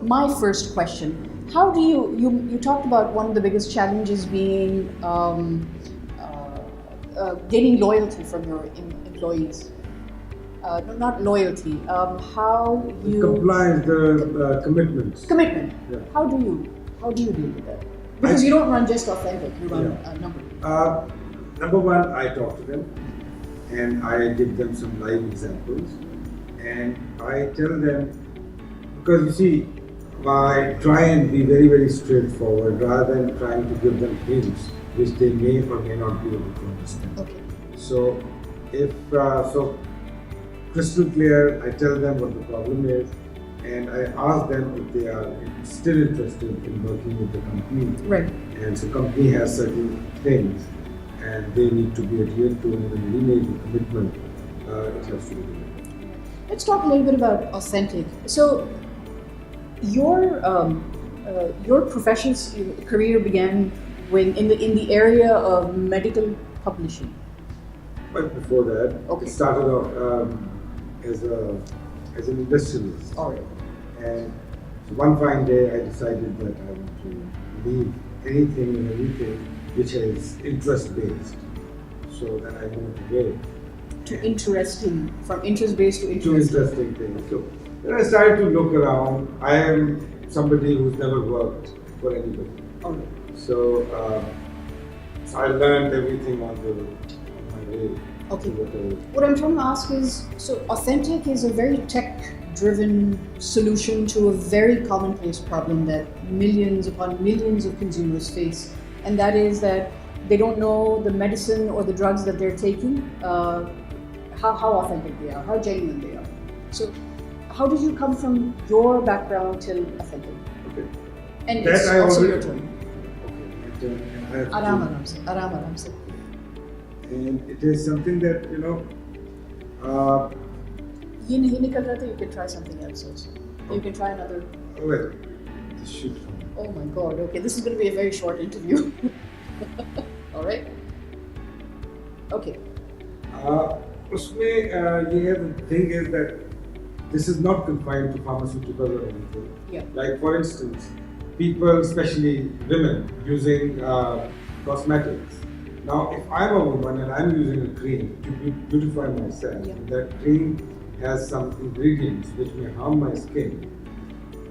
my first question, how do you talked about one of the biggest challenges being gaining loyalty from your employees. No, not loyalty. How you compliance, the commitments. Commitment. Yeah. How do you deal with that? Because you don't run just authentic. You run a number. Number one, I talk to them and I give them some live examples, and I tell them, because you see, I try and be very, very straightforward rather than trying to give them hints which they may or may not be able to understand. Okay. So, if crystal clear, I tell them what the problem is, and I ask them if they are still interested in working with the company. Right. And so, company has certain things, and they need to be adhered to, and when we make a commitment, it has to be done. Let's talk a little bit about authentic. So, your professional career began when in the area of medical publishing. But before that, Okay. it started off as an industrialist. All right. And so one fine day, I decided that I want to leave anything and everything which is interest based. So then I moved away To interesting, from interest based to to interesting. interesting things. So then I started to look around. I am somebody who's never worked for anybody. All right. So I learned everything on my way. Okay. to whatever. What I'm trying to ask is, so authentic is a very tech-driven solution to a very commonplace problem that millions upon millions of consumers face, and that is that they don't know the medicine or the drugs that they're taking, how authentic they are, how genuine they are. So, how did you come from your background till authentic? Okay. And That it's I also already- your turn. Okay. And I have to- Aram aram se. And it is something that, Ye nahi nikal raha tha, you can try something else also. You can try another. well, this should Oh my god, okay, this is going to be a very short interview. Alright? Okay. उसमें ये है, the thing is that this is not confined to pharmaceuticals or anything. Yeah. Like for instance, people, especially women, using cosmetics. Now, if I'm a woman and I'm using a cream to beautify myself, Yeah. and that cream has some ingredients which may harm my skin,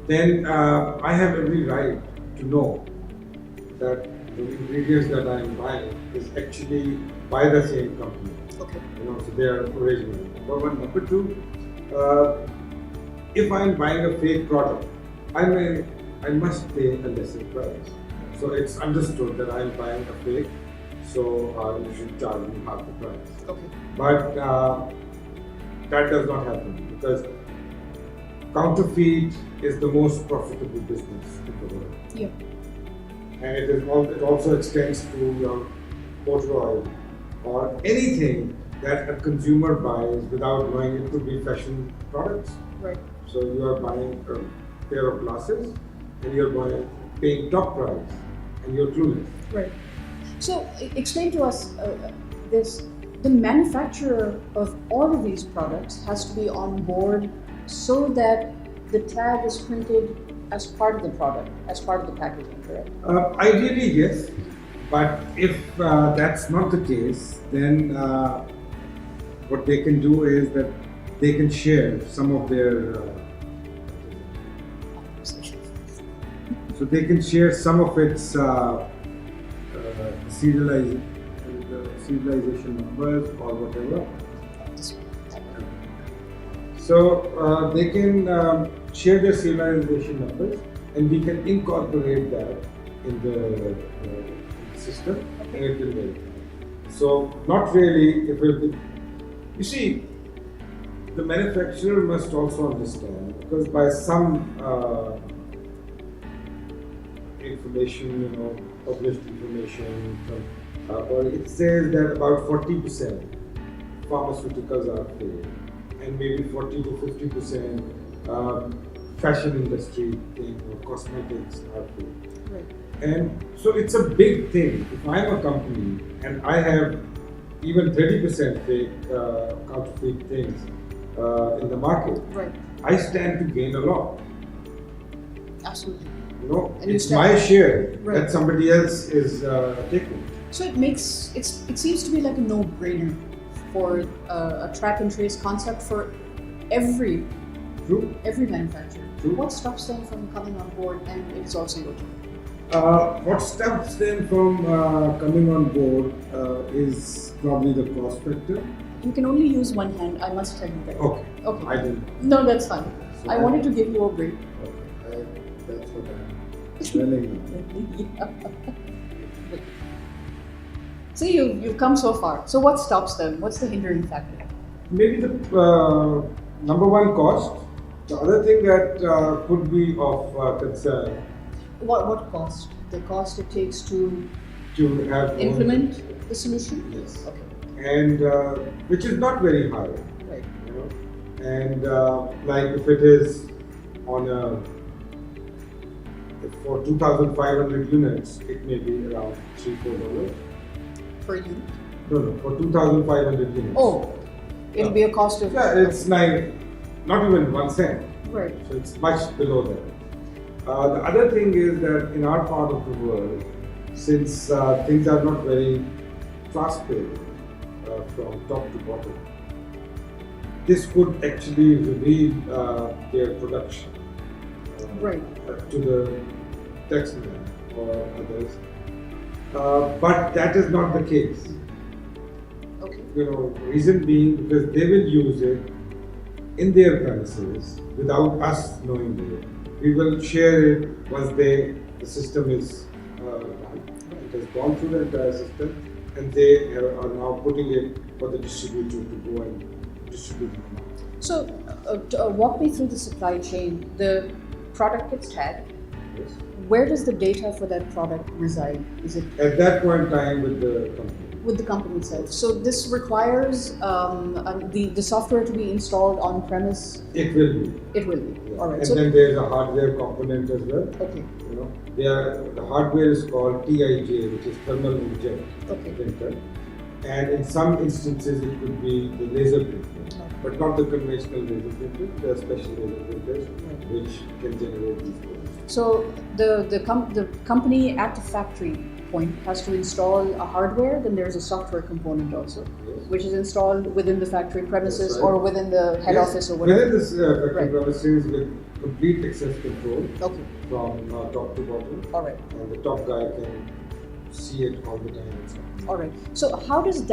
then I have every right to know that the ingredients that I'm buying is actually by the same company. Okay. So they are original. Number one. Number two, if I'm buying a fake product, I must pay a lesser price. So it's understood that I'm buying a fake, so you should charge me half the price. Okay. But that does not happen because counterfeit is the most profitable business in the world. Yeah. And it also extends to your motor oil or anything that a consumer buys without knowing it could be fashion products. Right. So you are buying a pair of glasses and you're paying top price and you're clueless. Right. So explain to us this. The manufacturer of all of these products has to be on board so that the tag is printed as part of the product, as part of the packaging, correct? Ideally, yes. But if that's not the case, then what they can do is that they can share some of their so they can share some of its serialization numbers or whatever. So they can share their serialization numbers, and we can incorporate that in the system, and it will work. So not really. You see, the manufacturer must also understand, because by some information, published information, or it says that about 40% pharmaceuticals are fake, and maybe 40 to 50% fashion industry thing or cosmetics are fake. Right. And so it's a big thing. If I'm a company and I have even 30% fake counterfeit things in the market, Right. I stand to gain a lot. Absolutely. You know, And you it's start- my share Right. that somebody else is taking. So it seems to be like a no-brainer for a track and trace concept for every True. manufacturer. True. What stops them from coming on board? And it's also your turn. What stops them from coming on board is probably the cost factor. You can only use one hand. I must tell you that. Okay. Okay. I didn't. No, that's fine. So I wanted to give you a break. Okay. That's what I'm telling you. See, you've come so far. So what stops them? What's the hindering factor? Maybe the number one cost. The other thing that could be of concern What cost? The cost it takes to to have implement the solution? Yes. Okay. And which is not very high. Right. You know, and like if it is on a for 2,500 units, it may be around $3-4. Per unit? No, for 2,500 units. Oh, it'll be a cost of. Yeah, it's like not even 1 cent. Right. So it's much below that. The other thing is that in our part of the world, since things are not very transparent from top to bottom, this could actually reveal their production Right. to the taxman or others. But that is not the case. Okay. You know, reason being because they will use it in their premises without us knowing it. We will share it once the system is it has gone through the entire system, and they are now putting it for the distributor to go and distribute it. So, walk me through the supply chain. The product gets tagged. Yes. Where does the data for that product reside? Is it At that point in time with the company. with the company itself? So this requires the software to be installed on premise. It will be. It will be. Yeah. All right. And So then there's a hardware component as well. okay. You know, the hardware is called TIJ, which is thermal inkjet Okay. printer. And in some instances, it could be the laser printer, but not the conventional laser printer. There are special laser printers which can generate these codes. So the company at the factory point has to install a hardware. Then there's a software component also, Yes. which is installed within the factory premises That's right. or within the head Yes, office or whatever. within this factory Right. premises with complete access control Okay. from top to bottom, All right. and the top guy can see it all the time. And so on. All right. So how does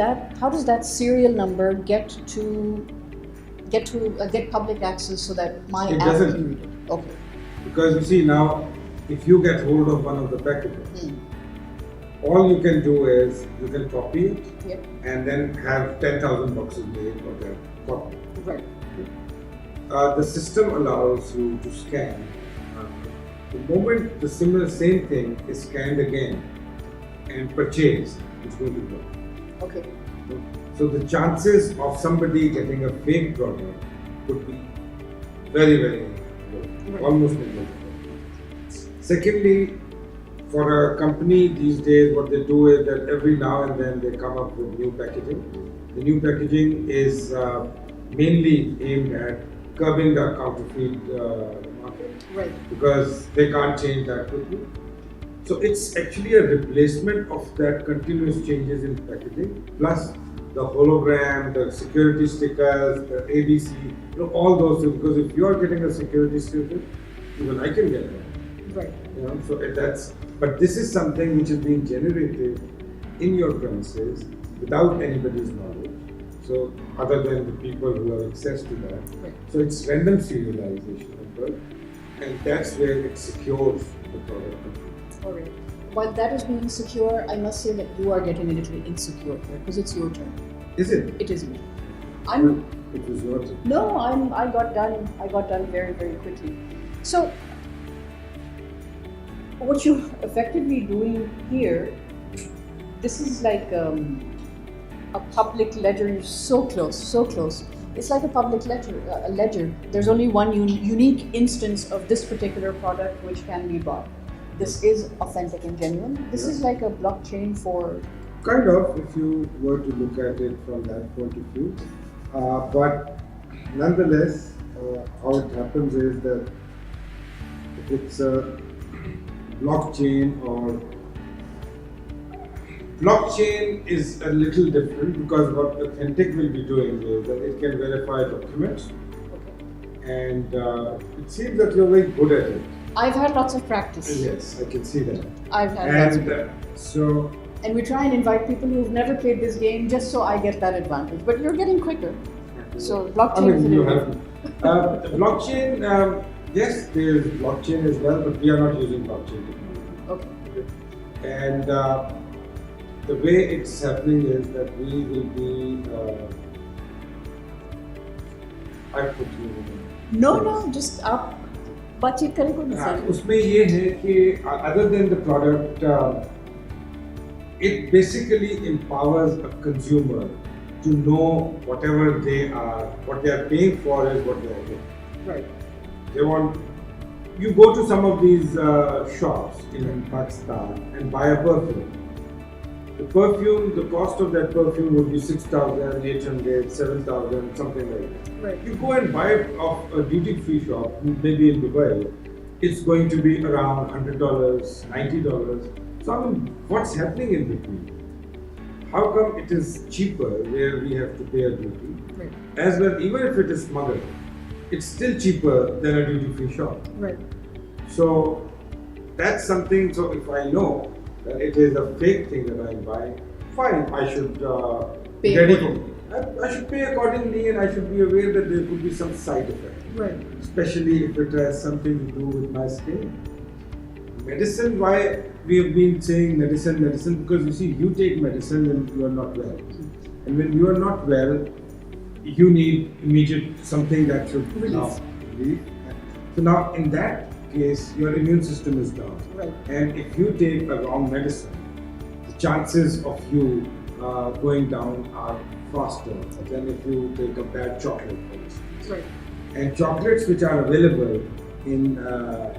that serial number get public access so that my It app doesn't. can read it? Okay. Because you see now, if you get hold of one of the packages, Hmm. all you can do is you can copy it Yep. and then have 10,000 boxes made for that copy. Right. The system allows you to scan. The moment the same thing is scanned again and purchased, it's going to go. Okay. So the chances of somebody getting a fake product could be very, very low, Right. almost negligible. Secondly, for a company these days, what they do is that every now and then they come up with new packaging. The new packaging is mainly aimed at curbing the counterfeit market Right. because they can't change that quickly. So it's actually a replacement of that continuous changes in packaging, plus the hologram, the security stickers, the ABC, all those things. Because if you are getting a security sticker, even I can get one. Right. So but this is something which is being generated in your premises without anybody's knowledge. So other than the people who have access to that. Right. So it's random serialization of birth, and that's where it secures the product. All right. While that is being secure, I must say that you are getting a little insecure here because it's your turn. Is it? It isn't. I'm It was your turn. no. I got done. I got done very very quickly. So what you're effectively doing here, this is like a public ledger. You're so close, so close. It's like a public ledger. A ledger. There's only one unique instance of this particular product which can be bought. This is authentic and genuine. This is like a blockchain for. Kind of, if you were to look at it from that point of view. But nonetheless, how it happens is that the it's a blockchain or blockchain is a little different because what authentic will be doing is that it can verify documents, and it seems that you're very good at it. I've had lots of practice. Yes, I can see that. I've had lots of so. And we try and invite people who've never played this game just so I get that advantage. But you're getting quicker. So blockchain is an improvement. Blockchain, yes, there is blockchain as well, but we are not using blockchain. Okay. And the way it's happening is that we will be. I put you in. No, just up. बातचीत करें कोई मसला नहीं. उसमें ये है कि other than the product, it basically empowers a consumer to know whatever they are, what they are paying for is what they are getting. Right. They want. You go to some of these shops in Pakistan and buy a perfume. The cost of that perfume would be 6,800, 7,000, something like that. Right. You go and buy it off a duty-free shop, maybe in Dubai, it's going to be around $100, $90. So I mean, what's happening in between? How come it is cheaper where we have to pay a duty? Right. As well, even if it is smuggled, it's still cheaper than a duty-free shop. Right. So that's something. So if I know that it is a fake thing that I'm buying, fine, I should Pay ready for it. I should pay accordingly, and I should be aware that there could be some side effect. Right. Especially if it has something to do with my skin. Medicine, why we have been saying medicine, because you see, you take medicine when you are not well. And when you are not well, you need immediate something that should relief. So now in that case, your immune system is down. Right. And if you take a wrong medicine, the chances of you going down are faster than if you take a bad chocolate, for instance. Right. And chocolates which are available in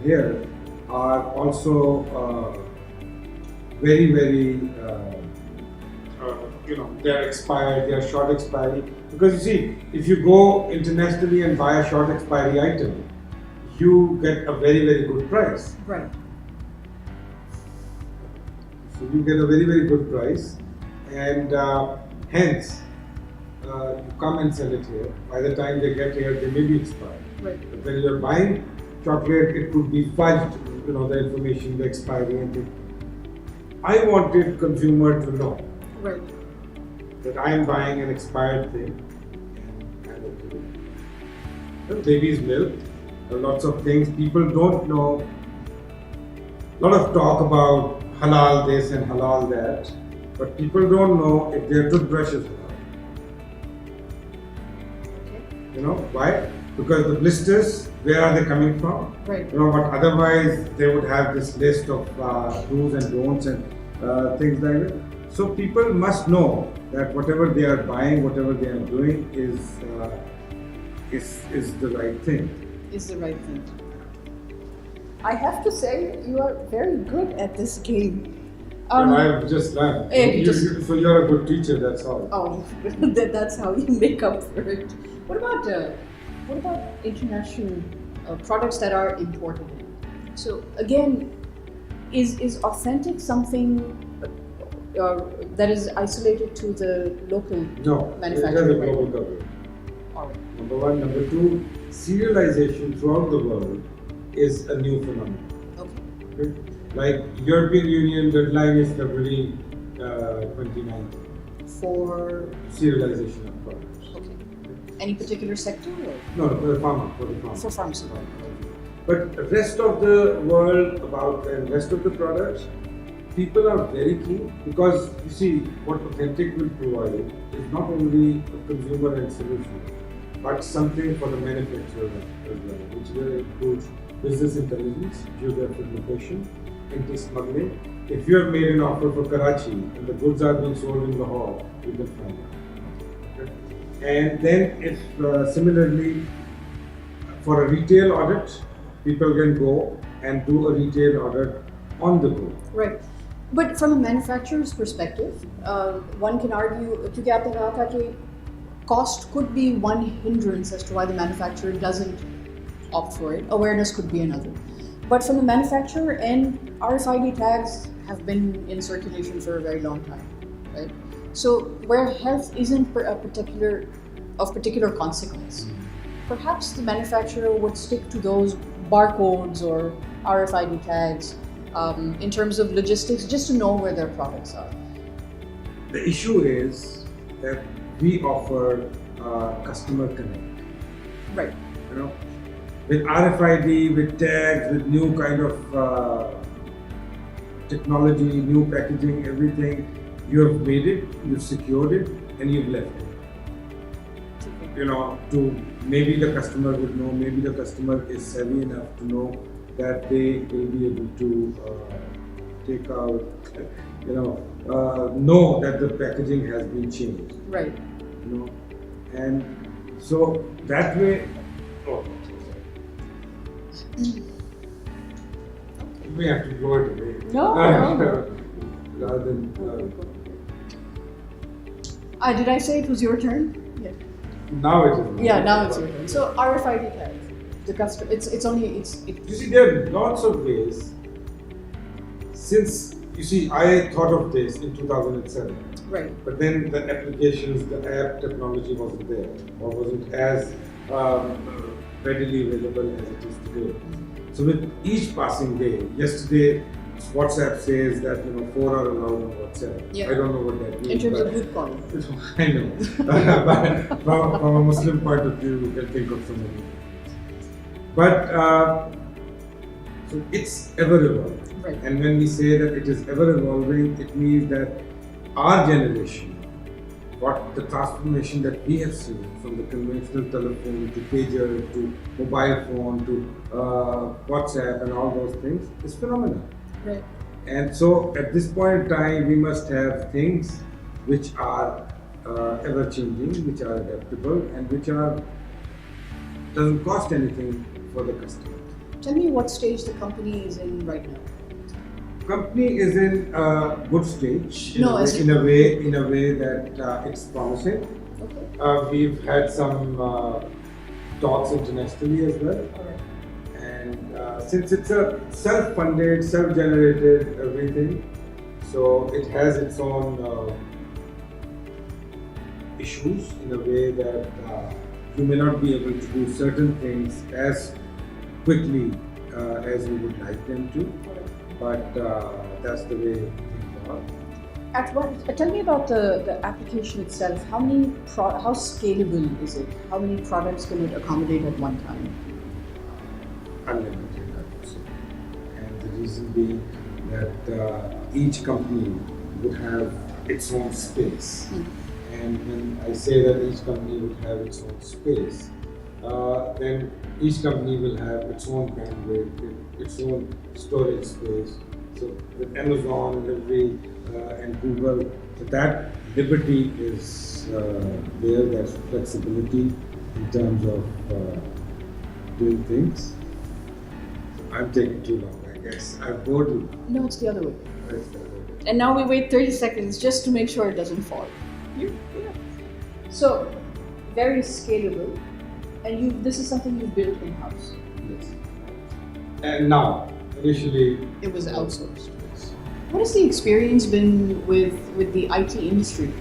here are also very, very, they are expired, they are short expiry. Because you see, if you go internationally and buy a short expiry item, you get a very, very good price. Right. So you get a very, very good price, and hence you come and sell it here. By the time they get here, they may be expired. Right. But when you're buying chocolate, it could be fudged, the information, the expiry, and things. I wanted consumer to know Right. that I am buying an expired thing, and I'm okay with it. Baby's milk, lots of things people don't know. A lot of talk about halal this and halal that, but people don't know if their toothbrush is halal. Okay. Why? Because the blisters, where are they coming from? Right. But otherwise they would have this list of do's and don'ts and things like that. So people must know that whatever they are buying, whatever they are doing is the right thing. Is the right thing. I have to say, you are very good at this game. I've just learned. So you're a good teacher, that's all. Oh, that's how you make up for it. What about international products that are imported? So again, is authentic something that is isolated to the local manufacturer? No, it has a global coverage. All right. Number one. Number two, serialization throughout the world is a new phenomenon. Okay. Like European Union deadline is February 2019 for serialization of products. Okay. Any particular sector? Or? No, for the pharma. For pharmaceutical. But the rest of the world and rest of the products, people are very keen because you see what authentic will provide is not only a consumer and solution, but something for the manufacturer as well, which will include business intelligence, geographic location, anti-smuggling. If you have made an offer for Karachi and the goods are being sold in Lahore, you can find out. Okay? And then if similarly for a retail audit, people can go and do a retail audit on the go. Right. But from a manufacturer's perspective, one can argue, क्योंकि आपने कहा था कि cost could be one hindrance as to why the manufacturer doesn't opt for it. Awareness could be another. But from the manufacturer end, RFID tags have been in circulation for a very long time, right? So where health isn't of particular consequence, perhaps the manufacturer would stick to those barcodes or RFID tags in terms of logistics, just to know where their products are. The issue is that we offer customer connect. Right. You know, with RFID, with tags, with new kind of technology, new packaging, everything, you have made it, you've secured it, and you've left it. You know, to maybe the customer would know, maybe the customer is savvy enough to know that they will be able to take out, know that the packaging has been changed. Right. You know, and so that way. Oh, you may have to blow it away. No. Rather than. Did I say it was your turn? Yeah. Now it is. Yeah, now it's your turn. So RFID tags. The customer. You see, there are lots of ways. Since you see, I thought of this in 2007. Right. But then the applications, the app technology wasn't there, or wasn't as readily available as it is today. So with each passing day, yesterday WhatsApp says that 4 are allowed on WhatsApp. Yeah. I don't know what that means. In terms of group calling. I know. But from a Muslim point of view, you can think of so many things. But so it's ever evolving. Right. And when we say that it is ever evolving, it means that our generation, what the transformation that we have seen from the conventional telephone to pager to mobile phone to WhatsApp and all those things is phenomenal. Right. And so at this point in time, we must have things which are ever changing, which are adaptable, and which doesn't cost anything for the customer. Tell me what stage the company is in right now. Company is in a good stage in a way that it's promising. Okay. We've had some talks internationally as well. All right. And since it's a self-funded, self-generated everything, so it has its own issues in a way that you may not be able to do certain things as quickly as you would like them to. But that's the way things are. Tell me about the application itself. How scalable is it? How many products can it accommodate at one time? Unlimited, I would say. And the reason being that each company would have its own space. And when I say that each company would have its own space, then each company will have its own bandwidth, its own storage space. So with Amazon and Google, that liberty is there. There's flexibility in terms of doing things. I'm taking too long, I guess. I've bored you. No, it's the other way. And now we wait 30 seconds just to make sure it doesn't fall. Yeah. So, very scalable. And this is something you built in-house. Yes. And now, initially, it was outsourced. Yes. What has the experience been with the IT industry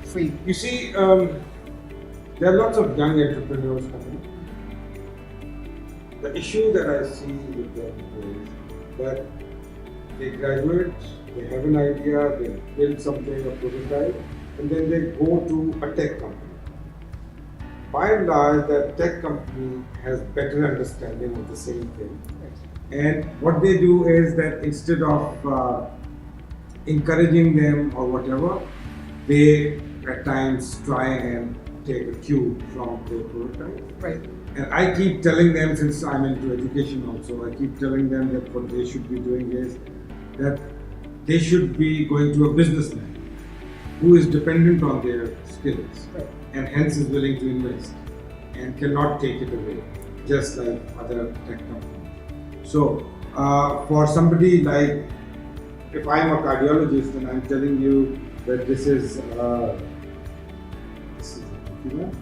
for you? You see, there are lots of young entrepreneurs coming. The issue that I see with them is that they graduate, they have an idea, they build something, a prototype, and then they go to a tech company. By and large, that tech company has better understanding of the same thing. And what they do is that instead of encouraging them or whatever, they at times try and take a cue from their prototype. Right. And I keep telling them, since I'm into education also, I keep telling them that what they should be doing is that they should be going to a businessman who is dependent on their skills. Right. And hence is willing to invest and cannot take it away, just like other tech companies. So, for somebody like, if I'm a cardiologist and I'm telling you that this is a document.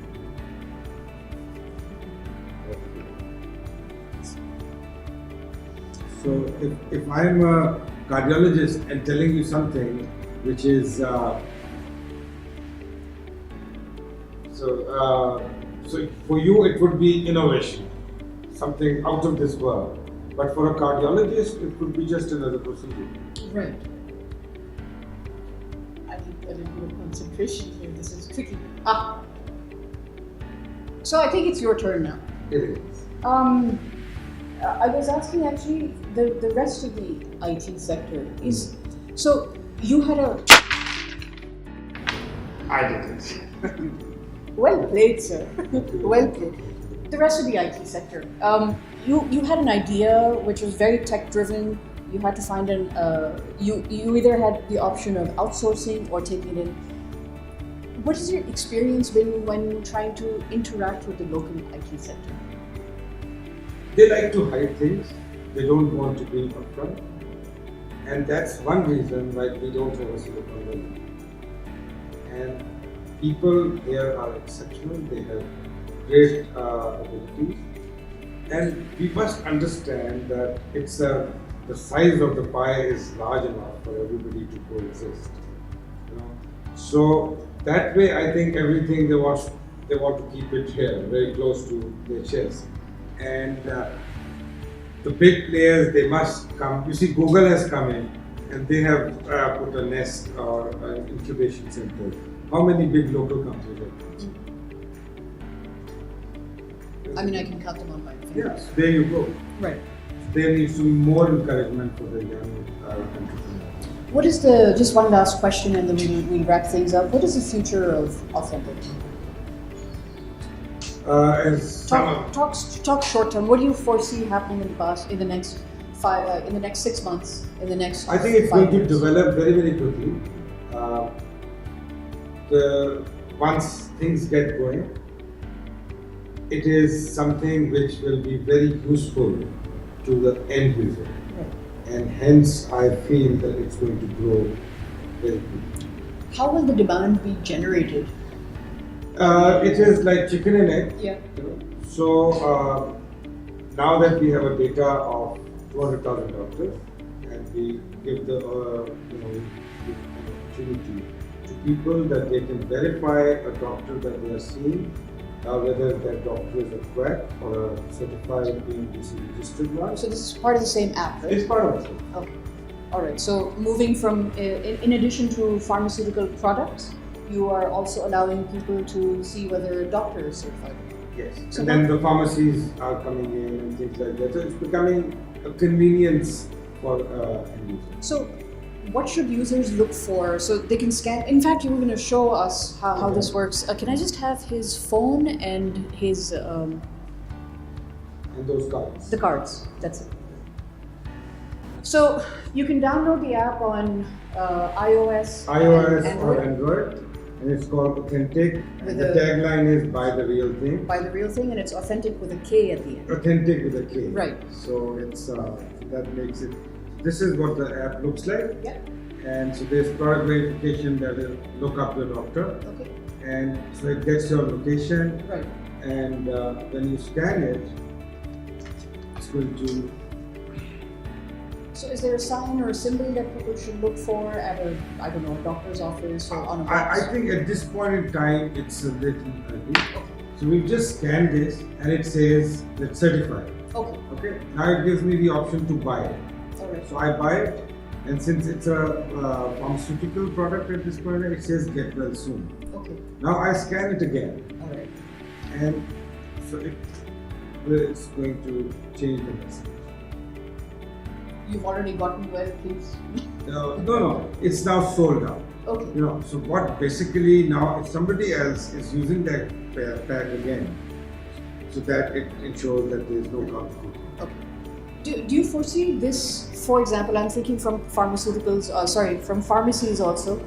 So if I'm a cardiologist and telling you something which is so for you it would be innovation, something out of this world. But for a cardiologist, it could be just another procedure. Right. I need a little bit of concentration here. This is tricky. So I think it's your turn now. It is. I was asking actually the rest of the IT sector is, so you had a, I did it. well played, sir. Well played. The rest of the IT sector, you had an idea which was very tech driven. You had to find you either had the option of outsourcing or taking it in. What has your experience been when trying to interact with the local IT sector? They like to hide things. They don't want to be upfront. And that's one reason why we don't have a Silicon Valley. And people here are exceptional. They have great abilities. And we must understand that the size of the pie is large enough for everybody to coexist. So that way, I think everything they want to keep it here, very close to their chest. And the big players, they must come. You see, Google has come in and they have put a nest or an incubation center. How many big local companies have come? I mean, I can count them on my fingers. Yes, there you go. Right. There needs to be more encouragement for the young entrepreneurs. What is just one last question and then we wrap things up. What is the future of Authentic? Talk short term. What do you foresee happening in the next 6 months, in the next I think it's 5 going to years? develop very, very quickly. Once things get going, it is something which will be very useful to the end user. Right. And hence I feel that it's going to grow very quickly. How will the demand be generated? It is like chicken and egg. Yeah. So now that we have a data of 200,000 doctors, and we give the give an opportunity to people that they can verify a doctor that they are seeing, whether that doctor is a quack or a certified PMDC registered one. So this is part of the same app, right? It's part of it. Okay. All right. So moving from, in addition to pharmaceutical products, you are also allowing people to see whether a doctor is certified. Yes. So and then the pharmacies are coming in and things like that. So it's becoming a convenience for end users. So what should users look for so they can scan? In fact, you were going to show us how this works. Can I just have his phone and his and those cards. the cards? That's it. So you can download the app on iOS and or Android, and it's called Authentic. With And the tagline is "Buy the real thing." By the real thing, and it's authentic with a K at the end. Authentic with a K. Right. So it's that makes it. This is what the app looks like. Yeah. And so there's product verification that will look up the doctor, Okay. and so it gets your location, Right. and when you scan it, it's going to. So is there a sign or a symbol that people should look for at a doctor's office or on a box? I think at this point in time, it's a little early. So we've just scanned this, and it says it's certified. Okay. Okay. Now it gives me the option to buy it. All right. So I buy it, and since it's a pharmaceutical product at this point, it says "Get well soon." Okay. Now I scan it again, All right. and so it's going to change the message. You've already gotten well, please. No, it's now sold out. Okay. So what basically now, if somebody else is using that pack again, so that it ensures that there is no competition. Okay. Do you foresee this, for example, I'm thinking from pharmaceuticals, from pharmacies also,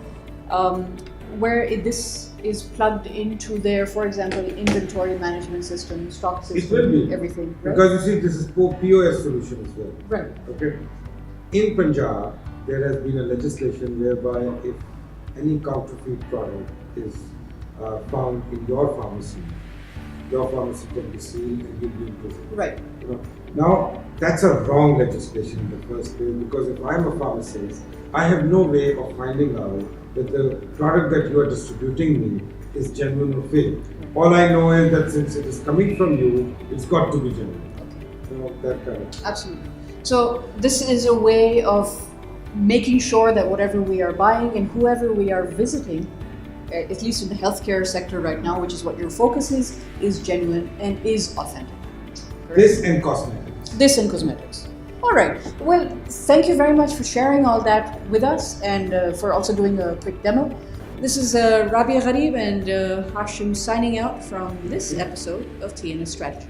where this is plugged into their, for example, inventory management system, stock system, It will be. everything, right? Because you see, this is POS solution as well. Right. Okay. In Punjab, there has been a legislation whereby if any counterfeit product is found in your pharmacy, your pharmacy can be sealed and you'll be in prison. Right. You know, now, that's a wrong legislation in the first place, because if I'm a pharmacist, I have no way of finding out that the product that you are distributing me is genuine or fake. All I know is that since it is coming from you, it's got to be genuine. You know, that kind of. Absolutely. So this is a way of making sure that whatever we are buying and whoever we are visiting, at least in the healthcare sector right now, which is what your focus is genuine and is authentic. Correct? This and cosmetics. This and cosmetics. All right. Well, thank you very much for sharing all that with us and for also doing a quick demo. This is Rabia Gharib and Hashim signing out from this episode of TNS Strategy.